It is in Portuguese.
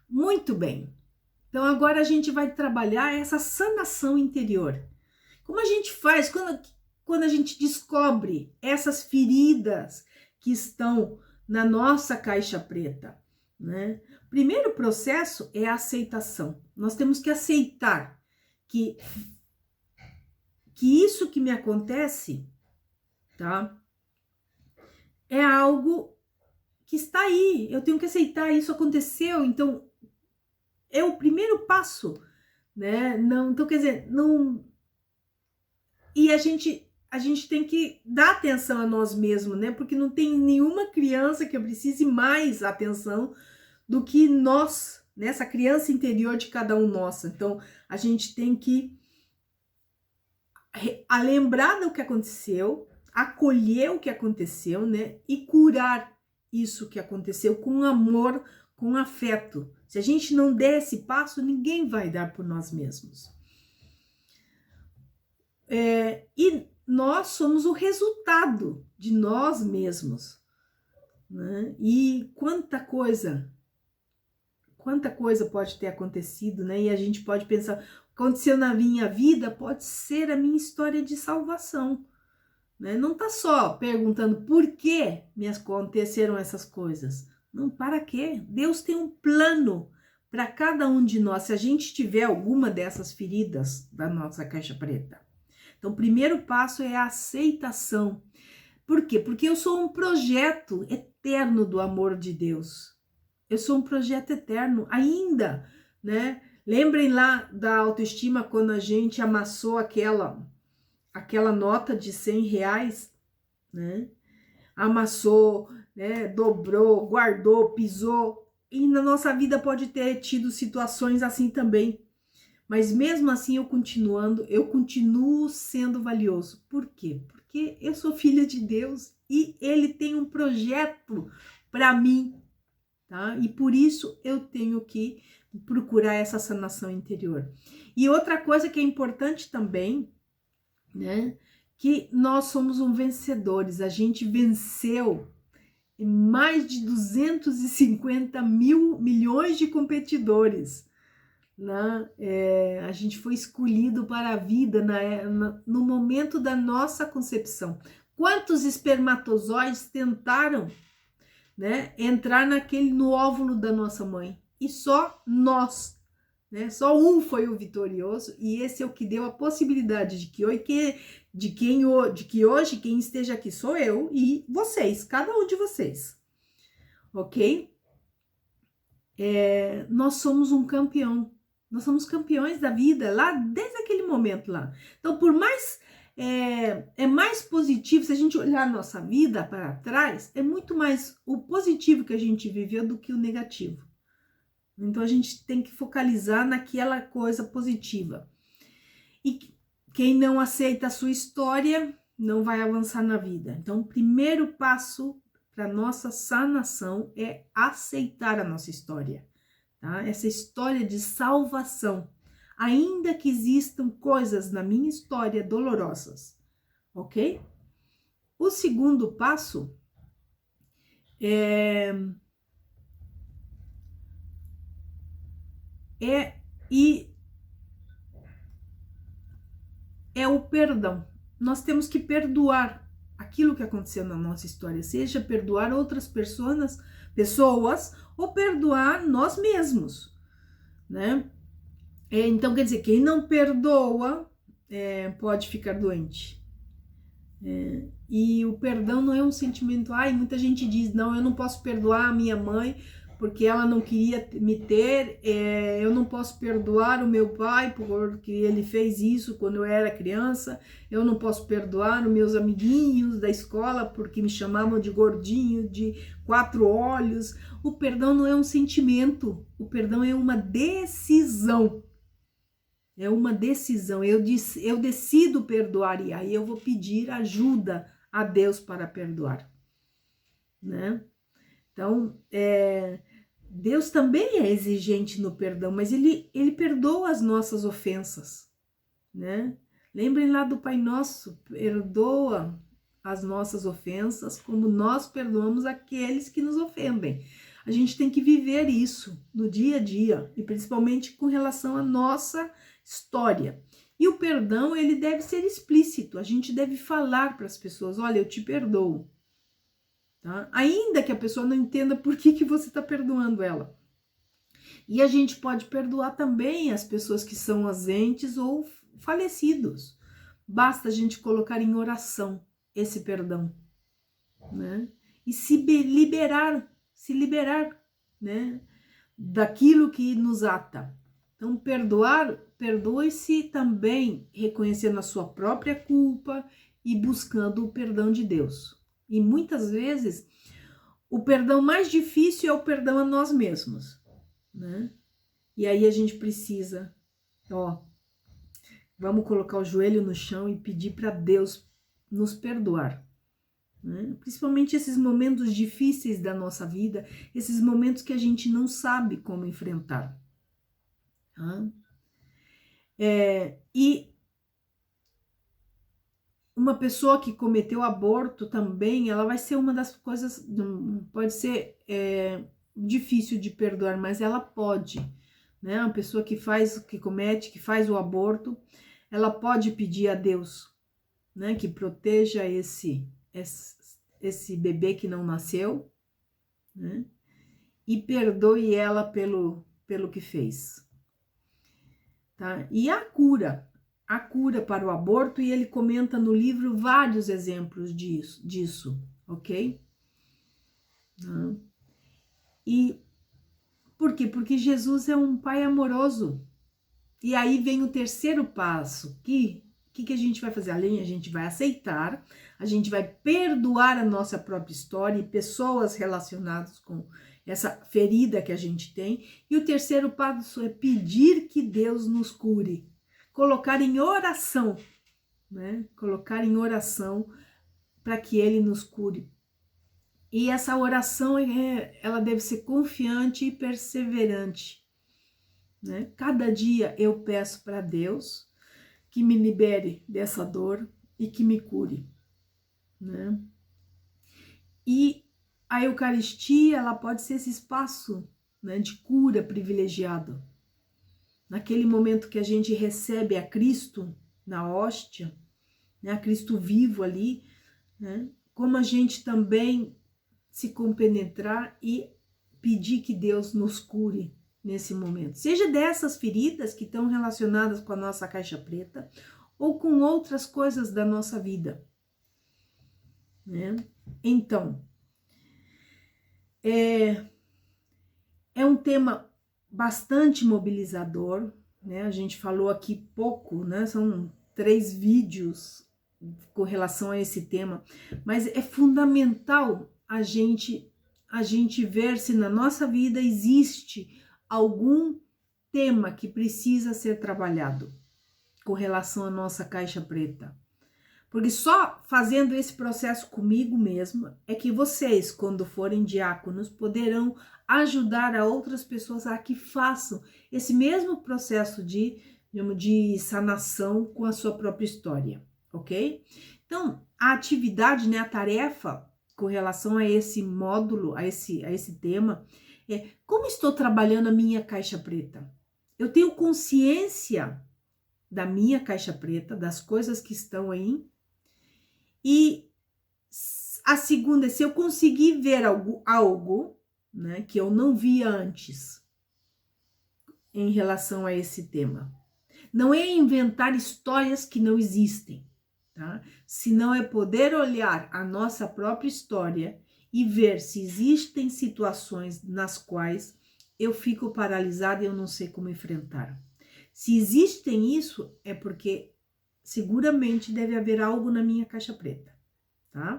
Muito bem. Então agora a gente vai trabalhar essa sanação interior. Como a gente faz quando a gente descobre essas feridas que estão na nossa caixa preta, né? O primeiro processo é a aceitação. Nós temos que aceitar que isso que me acontece, tá? É algo que está aí. Eu tenho que aceitar, isso aconteceu, então é o primeiro passo, né? Não, então quer dizer, não. E a gente tem que dar atenção a nós mesmos, né? Porque não tem nenhuma criança que precise mais atenção do que nós, né? Essa criança interior de cada um nossa. Então, a gente tem que lembrar do que aconteceu, acolher o que aconteceu, né? E curar isso que aconteceu com amor, com afeto. Se a gente não der esse passo, ninguém vai dar por nós mesmos. E nós somos o resultado de nós mesmos, né? E quanta coisa pode ter acontecido, né? E a gente pode pensar, aconteceu na minha vida, pode ser a minha história de salvação, né? Não tá só perguntando por que me aconteceram essas coisas. Não, para quê? Deus tem um plano para cada um de nós, se a gente tiver alguma dessas feridas da nossa caixa preta. Então, o primeiro passo é a aceitação. Por quê? Porque eu sou um projeto eterno do amor de Deus. Eu sou um projeto eterno ainda, né? Lembrem lá da autoestima quando a gente amassou aquela nota de R$ 100, né? Amassou, né? Dobrou, guardou, pisou. E na nossa vida pode ter tido situações assim também. Mas mesmo assim eu continuo sendo valioso. Por quê? Porque eu sou filha de Deus e Ele tem um projeto para mim, tá? E por isso eu tenho que procurar essa sanação interior. E outra coisa que é importante também, né? Que nós somos vencedores. A gente venceu mais de 250 milhões de competidores. Né? A gente foi escolhido para a vida no momento da nossa concepção. Quantos espermatozoides tentaram, né, entrar no óvulo da nossa mãe? E só nós, né? Só um foi o vitorioso, e esse é o que deu a possibilidade de que hoje quem esteja aqui sou eu e vocês, cada um de vocês, ok? Nós somos um campeão. Nós somos campeões da vida lá desde aquele momento lá. Então, por mais é mais positivo, se a gente olhar a nossa vida para trás, é muito mais o positivo que a gente viveu do que o negativo. Então, a gente tem que focalizar naquela coisa positiva. E quem não aceita a sua história não vai avançar na vida. Então, o primeiro passo para nossa sanação é aceitar a nossa história. Tá? Essa história de salvação, ainda que existam coisas na minha história dolorosas, ok? O segundo passo é o perdão. Nós temos que perdoar aquilo que aconteceu na nossa história, seja perdoar outras pessoas ou perdoar nós mesmos, né? Então, quer dizer, quem não perdoa pode ficar doente. E o perdão não é um sentimento. Muita gente diz, não, eu não posso perdoar a minha mãe porque ela não queria me ter, eu não posso perdoar o meu pai porque ele fez isso quando eu era criança, eu não posso perdoar os meus amiguinhos da escola porque me chamavam de gordinho, de 4 olhos. O perdão não é um sentimento, o perdão é uma decisão. É uma decisão, eu decido perdoar e aí eu vou pedir ajuda a Deus para perdoar, né? Então, Deus também é exigente no perdão, mas ele perdoa as nossas ofensas, né? Lembrem lá do Pai Nosso, perdoa as nossas ofensas como nós perdoamos aqueles que nos ofendem. A gente tem que viver isso no dia a dia, e principalmente com relação à nossa história. E o perdão, ele deve ser explícito, a gente deve falar para as pessoas, olha, eu te perdoo. Tá? Ainda que a pessoa não entenda por que você está perdoando ela. E a gente pode perdoar também as pessoas que são ausentes ou falecidos. Basta a gente colocar em oração esse perdão, né? E se liberar, né? Daquilo que nos ata. Então, perdoe-se também reconhecendo a sua própria culpa e buscando o perdão de Deus. E muitas vezes, o perdão mais difícil é o perdão a nós mesmos, né? E aí a gente precisa, vamos colocar o joelho no chão e pedir para Deus nos perdoar, né? Principalmente esses momentos difíceis da nossa vida, esses momentos que a gente não sabe como enfrentar. Tá? E uma pessoa que cometeu aborto também, ela vai ser uma das coisas, pode ser difícil de perdoar, mas ela pode, né? Uma pessoa que faz o aborto, ela pode pedir a Deus, né? Que proteja esse bebê que não nasceu, né? E perdoe ela pelo que fez, tá? E a cura para o aborto, e ele comenta no livro vários exemplos disso, ok? E por quê? Porque Jesus é um pai amoroso. E aí vem o terceiro passo, que a gente vai fazer? Além, a gente vai aceitar, a gente vai perdoar a nossa própria história e pessoas relacionadas com essa ferida que a gente tem. E o terceiro passo é pedir que Deus nos cure. Colocar em oração, né? Colocar em oração para que Ele nos cure. E essa oração, ela deve ser confiante e perseverante, né? Cada dia eu peço para Deus que me libere dessa dor e que me cure, né? E a Eucaristia, ela pode ser esse espaço, né, de cura privilegiado. Naquele momento que a gente recebe a Cristo na hóstia, né, a Cristo vivo ali, né, como a gente também se compenetrar e pedir que Deus nos cure nesse momento. Seja dessas feridas que estão relacionadas com a nossa caixa preta ou com outras coisas da nossa vida, né? Então, é um tema bastante mobilizador, né? A gente falou aqui pouco, né? São 3 vídeos com relação a esse tema, mas é fundamental a gente ver se na nossa vida existe algum tema que precisa ser trabalhado com relação à nossa caixa preta. Porque só fazendo esse processo comigo mesma é que vocês, quando forem diáconos, poderão ajudar a outras pessoas a que façam esse mesmo processo de sanação com a sua própria história, ok? Então, a atividade, né, a tarefa com relação a esse módulo, a esse tema, é como estou trabalhando a minha caixa preta? Eu tenho consciência da minha caixa preta, das coisas que estão aí. E a segunda é se eu conseguir ver algo, né, que eu não via antes em relação a esse tema. Não é inventar histórias que não existem, tá? Senão é poder olhar a nossa própria história e ver se existem situações nas quais eu fico paralisada e eu não sei como enfrentar. Se existem isso, é porque seguramente deve haver algo na minha caixa preta, tá?